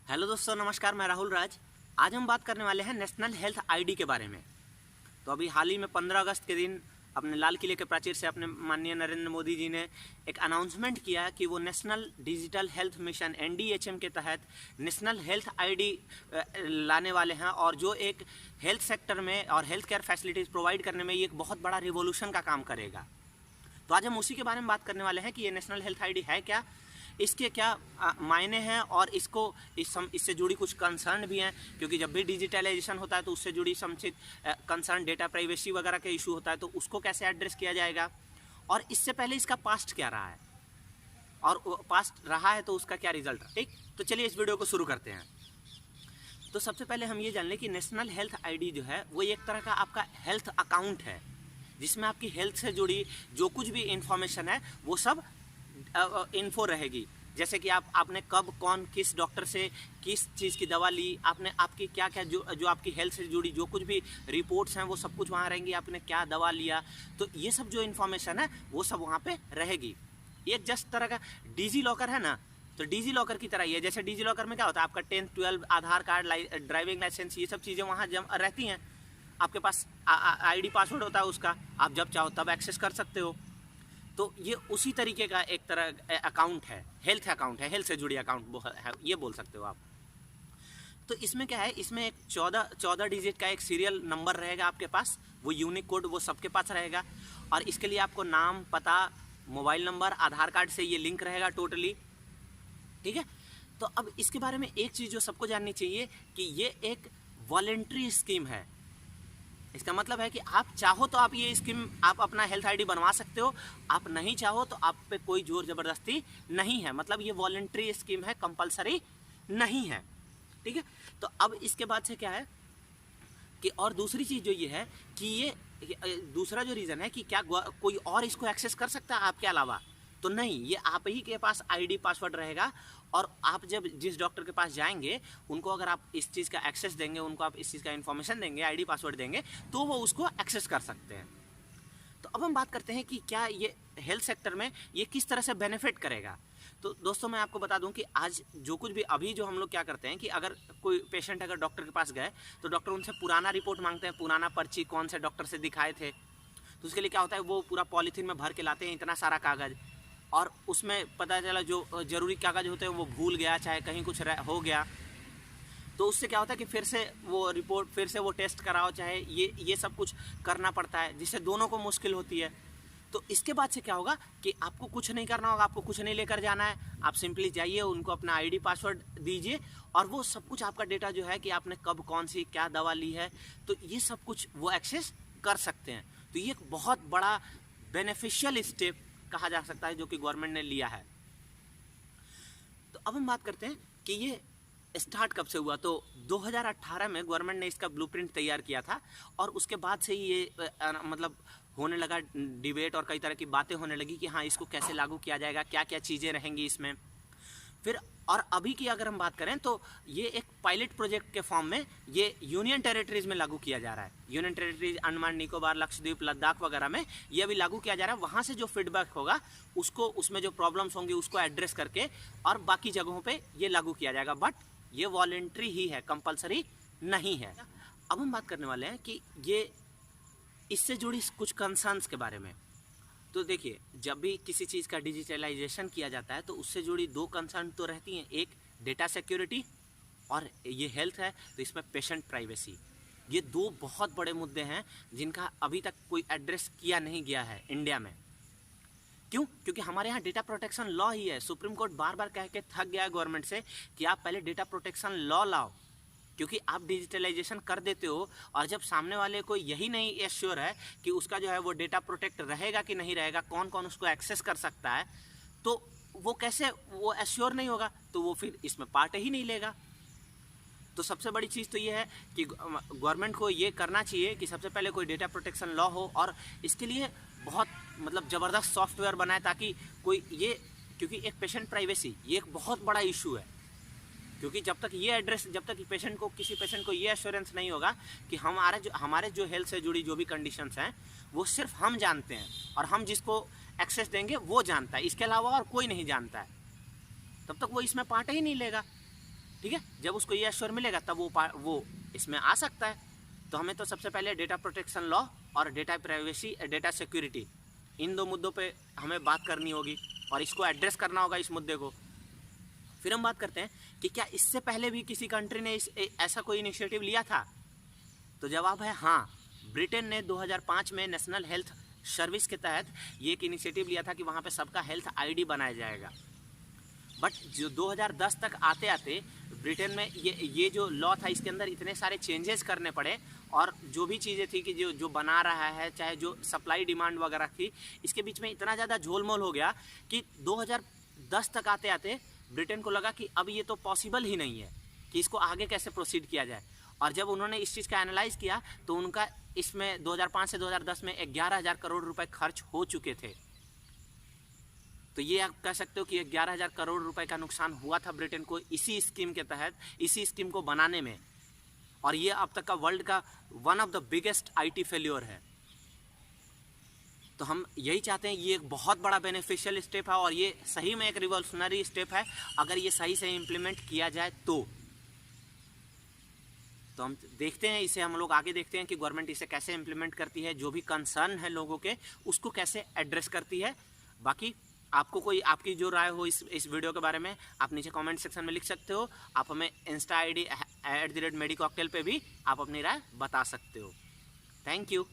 Hello दोस्तों, नमस्कार। मैं राहुल राज। आज हम बात करने वाले हैं नेशनल हेल्थ आईडी के बारे में। तो अभी हाल ही में 15 अगस्त के दिन अपने लाल किले के प्राचीर से अपने माननीय नरेंद्र मोदी जी ने एक अनाउंसमेंट किया कि वो national digital health mission NDHM के तहत नेशनल हेल्थ आईडी लाने वाले हैं, और जो एक हेल्थ सेक्टर में और हेल्थ केयर फैसिलिटीज़ प्रोवाइड करने में ये एक बहुत बड़ा रिवोल्यूशन का काम करेगा। तो आज हम उसी के बारे में बात करने वाले हैं कि ये नेशनल हेल्थ आईडी है क्या, इसके क्या मायने हैं, और इससे जुड़ी कुछ कंसर्न भी हैं, क्योंकि जब भी डिजिटलाइजेशन होता है तो उससे जुड़ी समुचित कंसर्न, डेटा प्राइवेसी वगैरह का इशू होता है, तो उसको कैसे एड्रेस किया जाएगा, और इससे पहले इसका पास्ट क्या रहा है, और पास्ट रहा है तो उसका क्या रिजल्ट है। ठीक, तो चलिए इस वीडियो को शुरू करते हैं। तो सबसे पहले हम ये जान लें कि नेशनल हेल्थ आईडी जो है वो एक तरह का आपका हेल्थ अकाउंट है, जिसमें आपकी हेल्थ से जुड़ी जो कुछ भी इंफॉर्मेशन है वो सब इन्फो रहेगी। जैसे कि आपने कब कौन किस डॉक्टर से किस चीज़ की दवा ली, आपने आपकी क्या क्या जो आपकी हेल्थ से जुड़ी जो कुछ भी रिपोर्ट्स हैं वो सब कुछ वहाँ रहेंगी, आपने क्या दवा लिया, तो ये सब जो इन्फॉर्मेशन है वो सब वहाँ पे रहेगी। एक जस्ट तरह का डिजी लॉकर है ना, तो डिजी लॉकर की तरह ही है। जैसे डिजी लॉकर में क्या होता है, आपका 10th 12 आधार कार्ड, ड्राइविंग लाइसेंस, ये सब चीज़ें वहाँ रहती हैं। आपके पास आईडी पासवर्ड होता है, उसका आप जब चाहो तब एक्सेस कर सकते हो। तो ये उसी तरीके का एक तरह अकाउंट है, हेल्थ अकाउंट है, हेल्थ से जुड़ी अकाउंट है, ये बोल सकते हो आप। तो इसमें क्या है, इसमें एक 14 डिजिट का एक सीरियल नंबर रहेगा आपके पास, वो यूनिक कोड वो सबके पास रहेगा, और इसके लिए आपको नाम, पता, मोबाइल नंबर, आधार कार्ड से ये लिंक रहेगा टोटली। ठीक है, तो अब इसके बारे में एक चीज़ जो सबको जाननी चाहिए कि ये एक वॉलेंट्री स्कीम है। इसका मतलब है कि आप चाहो तो आप ये स्कीम आप अपना हेल्थ आईडी बनवा सकते हो, आप नहीं चाहो तो आप पे कोई जोर ज़बरदस्ती नहीं है। मतलब ये वॉलेंट्री स्कीम है, कंपलसरी नहीं है। ठीक है, तो अब इसके बाद से क्या है कि और दूसरी चीज़ जो ये है कि ये दूसरा जो रीज़न है कि क्या कोई और इसको एक्सेस कर सकता है आपके अलावा, तो नहीं, ये आप ही के पास आईडी पासवर्ड रहेगा, और आप जब जिस डॉक्टर के पास जाएंगे उनको अगर आप इस चीज़ का एक्सेस देंगे, उनको आप इस चीज़ का इन्फॉर्मेशन देंगे, आईडी पासवर्ड देंगे, तो वो उसको एक्सेस कर सकते हैं। तो अब हम बात करते हैं कि क्या ये हेल्थ सेक्टर में ये किस तरह से बेनिफिट करेगा। तो दोस्तों मैं आपको बता दूं कि आज जो कुछ भी अभी जो हम लोग क्या करते हैं कि अगर कोई पेशेंट अगर डॉक्टर के पास गए तो डॉक्टर उनसे पुराना रिपोर्ट मांगते हैं, पुराना पर्ची, कौन से डॉक्टर से दिखाए थे। तो उसके लिए क्या होता है, वो पूरा पॉलीथीन में भर के लाते हैं इतना सारा कागज़, और उसमें पता चला जो ज़रूरी कागज़ होते हैं वो भूल गया, चाहे कहीं कुछ हो गया, तो उससे क्या होता है कि फिर से वो रिपोर्ट, फिर से वो टेस्ट कराओ, चाहे ये सब कुछ करना पड़ता है, जिससे दोनों को मुश्किल होती है। तो इसके बाद से क्या होगा कि आपको कुछ नहीं करना होगा, आपको कुछ नहीं लेकर जाना है, आप सिंपली जाइए, उनको अपना आईडी पासवर्ड दीजिए, और वो सब कुछ आपका डेटा जो है कि आपने कब कौन सी क्या दवा ली है, तो ये सब कुछ वो एक्सेस कर सकते हैं। तो ये एक बहुत बड़ा बेनिफिशियल स्टेप कहा जा सकता है जो कि गवर्नमेंट ने लिया है। तो अब हम बात करते हैं कि ये स्टार्ट कब से हुआ। तो 2018 में गवर्नमेंट ने इसका ब्लूप्रिंट तैयार किया था, और उसके बाद से ही ये मतलब होने लगा डिबेट, और कई तरह की बातें होने लगी कि हाँ इसको कैसे लागू किया जाएगा, क्या क्या चीज़ें रहेंगी इसमें। फिर और अभी की अगर हम बात करें तो ये एक पायलट प्रोजेक्ट के फॉर्म में ये यूनियन टेरिटरीज़ में लागू किया जा रहा है। यूनियन टेरिटरीज अंडमान निकोबार, लक्षद्वीप, लद्दाख वगैरह में ये अभी लागू किया जा रहा है। वहाँ से जो फीडबैक होगा उसको, उसमें जो प्रॉब्लम्स होंगी उसको एड्रेस करके और बाकी जगहों पे ये लागू किया जाएगा। बट ये वॉलेंट्री ही है, कंपलसरी नहीं है। अब हम बात करने वाले हैं कि ये इससे जुड़ी कुछ कंसर्न्स के बारे में। तो देखिए, जब भी किसी चीज़ का डिजिटलाइजेशन किया जाता है तो उससे जुड़ी दो कंसर्न तो रहती हैं, एक डेटा सिक्योरिटी, और ये हेल्थ है तो इसमें पेशेंट प्राइवेसी। ये दो बहुत बड़े मुद्दे हैं जिनका अभी तक कोई एड्रेस किया नहीं गया है इंडिया में। क्यों? क्योंकि हमारे यहाँ डेटा प्रोटेक्शन लॉ ही है। सुप्रीम कोर्ट बार बार कह के थक गया है गवर्नमेंट से कि आप पहले डेटा प्रोटेक्शन लॉ लाओ, क्योंकि आप डिजिटलाइजेशन कर देते हो और जब सामने वाले को यही नहीं एश्योर है कि उसका जो है वो डेटा प्रोटेक्ट रहेगा कि नहीं रहेगा, कौन कौन उसको एक्सेस कर सकता है, तो वो कैसे वो एश्योर नहीं होगा, तो वो फिर इसमें पार्ट ही नहीं लेगा। तो सबसे बड़ी चीज़ तो ये है कि गवर्नमेंट को ये करना चाहिए कि सबसे पहले कोई डेटा प्रोटेक्शन लॉ हो, और इसके लिए बहुत मतलब ज़बरदस्त सॉफ्टवेयर बनाए ताकि कोई ये, क्योंकि एक पेशेंट प्राइवेसी ये एक बहुत बड़ा इशू है। क्योंकि जब तक ये एड्रेस, जब तक पेशेंट को, किसी पेशेंट को ये एश्योरेंस नहीं होगा कि हमारे जो हेल्थ से जुड़ी जो भी कंडीशंस हैं वो सिर्फ हम जानते हैं और हम जिसको एक्सेस देंगे वो जानता है, इसके अलावा और कोई नहीं जानता है, तब तक वो इसमें पार्ट ही नहीं लेगा। ठीक है, जब उसको ये एश्योर मिलेगा तब वो इसमें आ सकता है। तो हमें तो सबसे पहले डेटा प्रोटेक्शन लॉ और डेटा प्राइवेसी, डेटा सिक्योरिटी, इन दो मुद्दों पे हमें बात करनी होगी और इसको एड्रेस करना होगा इस मुद्दे को। फिर हम बात करते हैं कि क्या इससे पहले भी किसी कंट्री ने ऐसा कोई इनिशिएटिव लिया था? तो जवाब है हाँ। ब्रिटेन ने 2005 में नेशनल हेल्थ सर्विस के तहत ये एक इनिशिएटिव लिया था कि वहाँ पे सबका हेल्थ आईडी बनाया जाएगा। बट जो 2010 तक आते आते ब्रिटेन में ये जो लॉ था इसके अंदर इतने सारे चेंजेस करने पड़े और जो भी चीज़ें थी कि जो बना रहा है, चाहे जो सप्लाई डिमांड वगैरह थी, इसके बीच में इतना ज़्यादा झोलमोल हो गया कि 2010 तक आते आते ब्रिटेन को लगा कि अब ये तो पॉसिबल ही नहीं है कि इसको आगे कैसे प्रोसीड किया जाए। और जब उन्होंने इस चीज़ का एनालाइज किया तो उनका इसमें 2005 से 2010 में 11,000 करोड़ रुपए खर्च हो चुके थे। तो ये आप कह सकते हो कि 11,000 करोड़ रुपए का नुकसान हुआ था ब्रिटेन को इसी स्कीम के तहत, इसी स्कीम को बनाने में। और ये अब तक का वर्ल्ड का one of the biggest IT failure है। तो हम यही चाहते हैं, ये एक बहुत बड़ा बेनिफिशियल स्टेप है और ये सही में एक रिवॉल्यूशनरी स्टेप है अगर ये सही से इम्प्लीमेंट किया जाए तो हम देखते हैं, इसे हम लोग आगे देखते हैं कि गवर्नमेंट इसे कैसे इम्प्लीमेंट करती है, जो भी कंसर्न है लोगों के उसको कैसे एड्रेस करती है। बाकी आपको कोई आपकी जो राय हो इस वीडियो के बारे में आप नीचे कमेंट सेक्शन में लिख सकते हो। आप हमें इंस्टा ID @medicoctail पे भी आप अपनी राय बता सकते हो। Thank you.